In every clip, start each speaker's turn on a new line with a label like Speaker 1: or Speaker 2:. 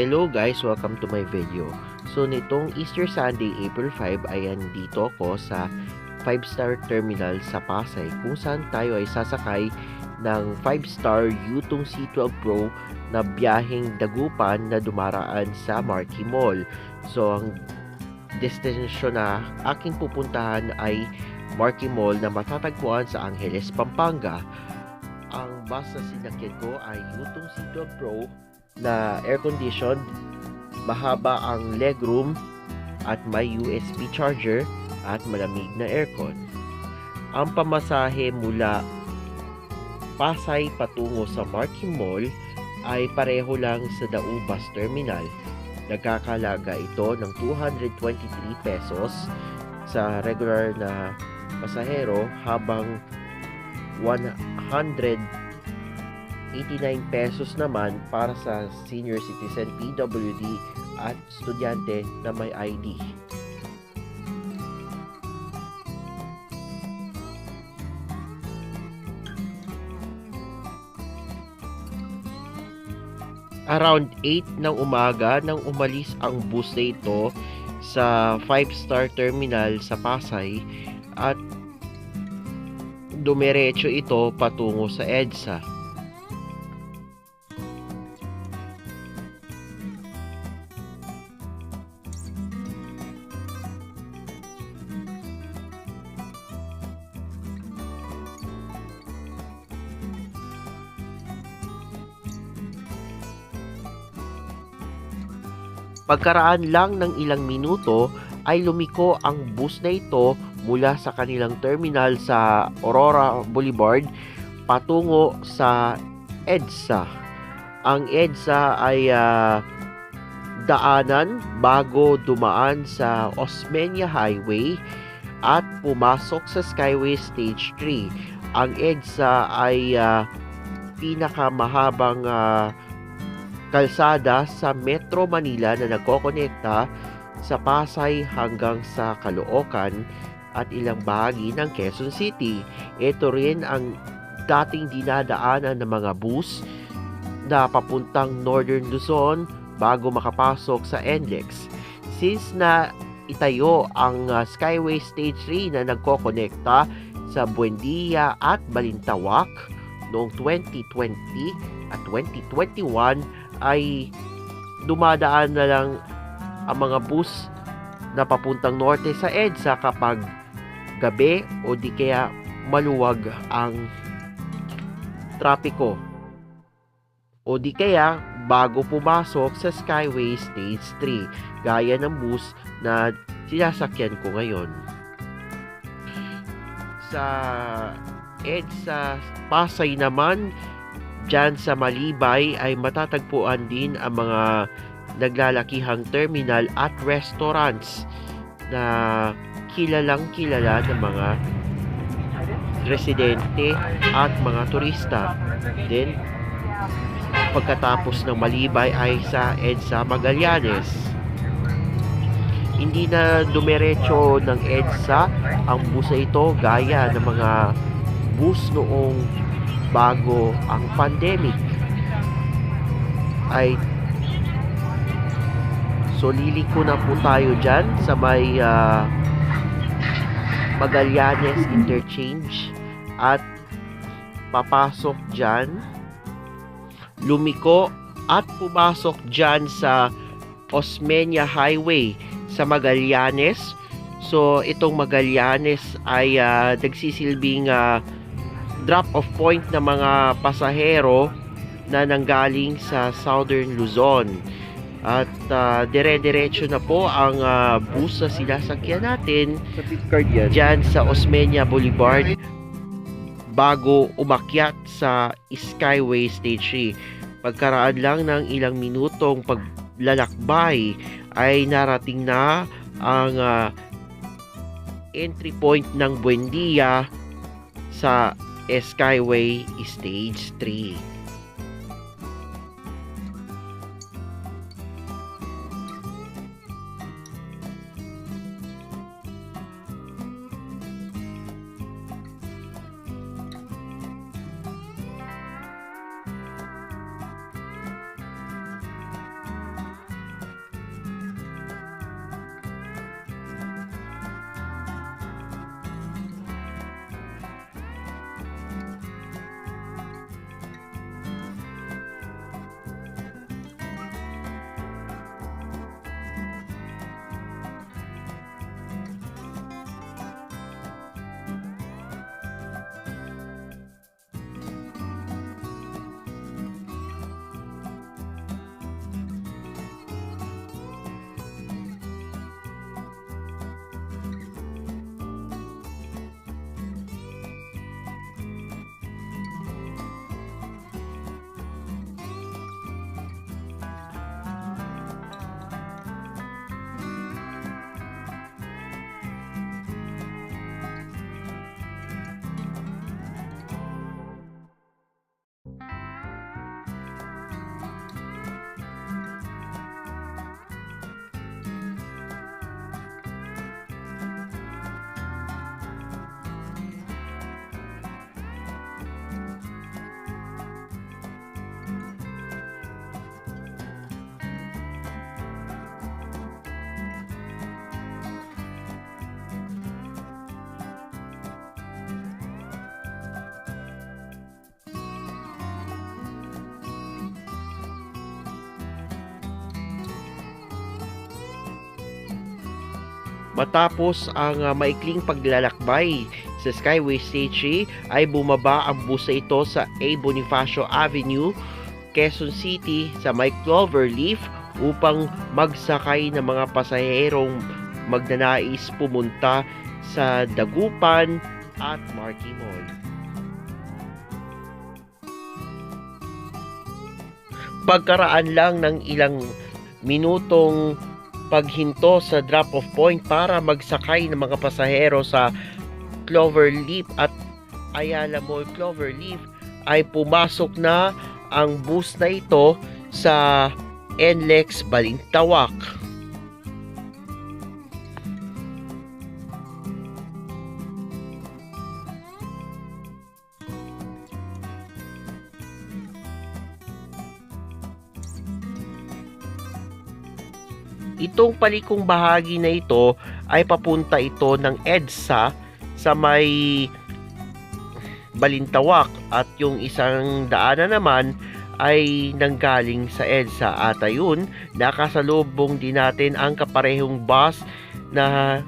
Speaker 1: Hello guys! Welcome to my video. So nitong Easter Sunday, April 5 ay andito ako sa 5-star terminal sa Pasay kung saan tayo ay sasakay ng 5-star Yutong C12 Pro na biyaheng Dagupan na dumaraan sa Marquee Mall. So ang destinasyon na aking pupuntahan ay Marquee Mall na matatagpuan sa Angeles, Pampanga. Ang bus na sinakyan ko ay Yutong C12 Pro na air-conditioned, mahaba ang legroom at may USB charger at malamig na aircon. Ang pamasahe mula Pasay patungo sa Marquee Mall ay pareho lang sa Dau Bus Terminal. Nagkakalaga ito ng 223 pesos sa regular na pasahero habang 189 pesos naman para sa senior citizen, PWD at estudyante na may ID. Around 8 ng umaga nang umalis ang bus na ito sa 5-star terminal sa Pasay at dumiretso ito patungo sa EDSA. Pagkaraan lang ng ilang minuto ay lumiko ang bus na ito mula sa kanilang terminal sa Aurora Boulevard patungo sa EDSA. Ang EDSA ay daanan bago dumaan sa Osmeña Highway at pumasok sa Skyway Stage 3. Ang EDSA ay pinakamahabang kalsada sa Metro Manila na nagkokonekta sa Pasay hanggang sa Caloocan at ilang bahagi ng Quezon City. Ito rin ang dating dinadaanan ng mga bus na papuntang Northern Luzon bago makapasok sa NLEX. Since na itayo ang Skyway Stage 3 na nagkokonekta sa Buendia at Balintawak noong 2020 at 2021, ay dumadaan na lang ang mga bus na papuntang norte sa EDSA kapag gabi o di kaya maluwag ang trapiko o di kaya bago pumasok sa Skyway Stage 3 gaya ng bus na sinasakyan ko ngayon. Sa EDSA Pasay naman, diyan sa Malibay ay matatagpuan din ang mga naglalakihang terminal at restaurants na kilalang kilala ng mga residente at mga turista. Then, pagkatapos ng Malibay ay sa EDSA Magallanes. Hindi na dumiretso ng EDSA ang bus na ito gaya ng mga bus noong bago ang pandemic. Ay so liliko na po tayo dyan sa may Magallanes Interchange at papasok dyan, lumiko at pumasok dyan sa Osmeña Highway sa Magallanes. So itong Magallanes ay nagsisilbing drop-off point ng mga pasahero na nanggaling sa Southern Luzon. At dire-diretso na po ang bus na sinasakyan natin dyan sa Osmeña Boulevard bago umakyat sa Skyway Stage 3. Pagkaraan lang ng ilang minutong paglalakbay ay narating na ang entry point ng Buendia sa Skyway Stage 3. Matapos ang maikling paglalakbay sa Skyway Stage 3 ay bumaba ang bus na ito sa A. Bonifacio Avenue, Quezon City sa may Cloverleaf upang magsakay ng mga pasaherong magnanais pumunta sa Dagupan at Marquee Mall. Pagkaraan lang ng ilang minutong paghinto sa drop-off point para magsakay ng mga pasahero sa Cloverleaf at Ayala Mall Cloverleaf ay pumasok na ang bus na ito sa NLEX Balintawak. Itong palikong bahagi na ito ay papunta ito ng EDSA sa may Balintawak at yung isang daanan naman ay nanggaling sa EDSA at ayun, nakasalubong din natin ang kaparehong bus na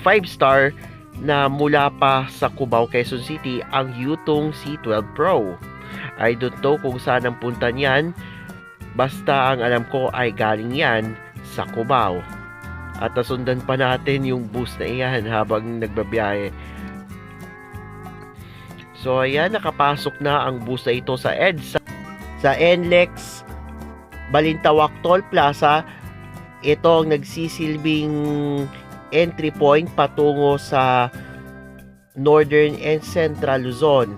Speaker 1: 5-star na mula pa sa Cubao, Quezon City, ang Yutong C12 Pro. I don't know kung saan ang punta niyan. Basta ang alam ko ay galing yan sa Cubao. At nasundan pa natin yung bus na iyan habang nagbabiyahe. So ayan, nakapasok na ang bus na ito sa EDSA, sa NLEX Balintawak Toll Plaza. Ito ang nagsisilbing entry point patungo sa Northern and Central Luzon.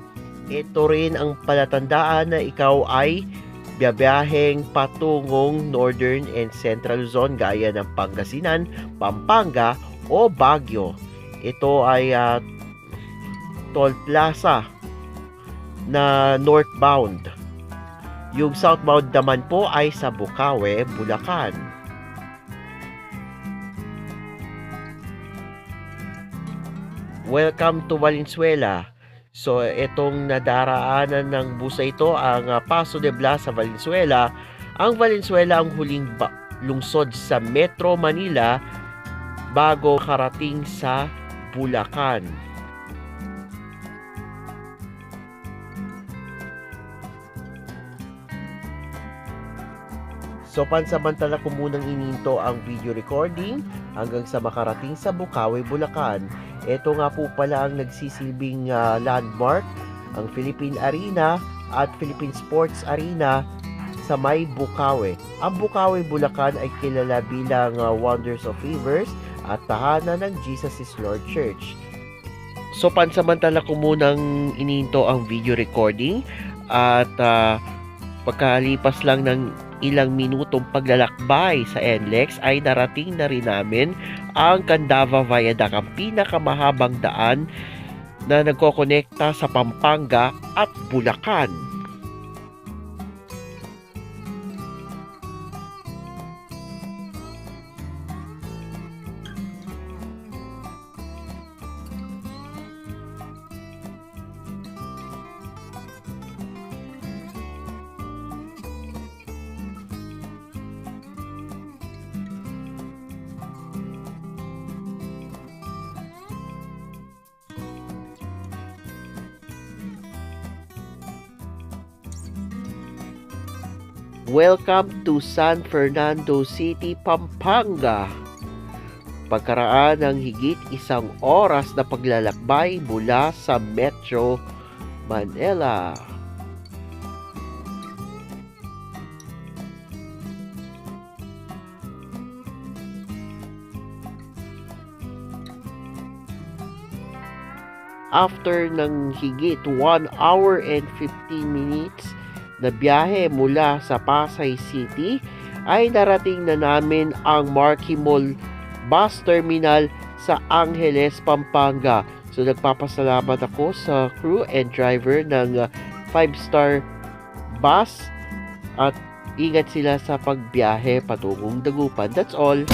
Speaker 1: Ito rin ang palatandaan na ikaw ay biyaheng patungong Northern and Central Luzon gaya ng Pangasinan, Pampanga o Baguio. Ito ay toll plaza na northbound. Yung southbound naman po ay sa Bukawe, Bulacan. Welcome to Valenzuela. So, itong nadaraanan ng bus na ito, ang Paso de Blas sa Valenzuela. Ang Valenzuela ang huling lungsod sa Metro Manila bago karating sa Bulacan. So, pansamantala ko munang ininto ang video recording hanggang sa makarating sa Bukawe, Bulacan. Ito nga po pala ang nagsisilbing landmark, ang Philippine Arena at Philippine Sports Arena sa may Bukawe. Ang Bukawe, Bulacan ay kilala bilang Wonders of Rivers at tahanan ng Jesus is Lord Church. So pansamantala ko munang ininto ang video recording at pagkalipas lang ng ilang minutong paglalakbay sa NLEX ay narating na rin namin ang Candava Viaduct, ang pinakamahabang daan na nagkokonekta sa Pampanga at Bulacan. Welcome to San Fernando City, Pampanga. Pagkaraan ng higit 1 oras na paglalakbay mula sa Metro Manila. After ng higit 1 hour and 15 minutes na biyahe mula sa Pasay City, ay narating na namin ang Marquee Mall Bus Terminal sa Angeles, Pampanga. So nagpapasalamat ako sa crew and driver ng 5-star bus at ingat sila sa pagbiyahe patungong Dagupan. That's all.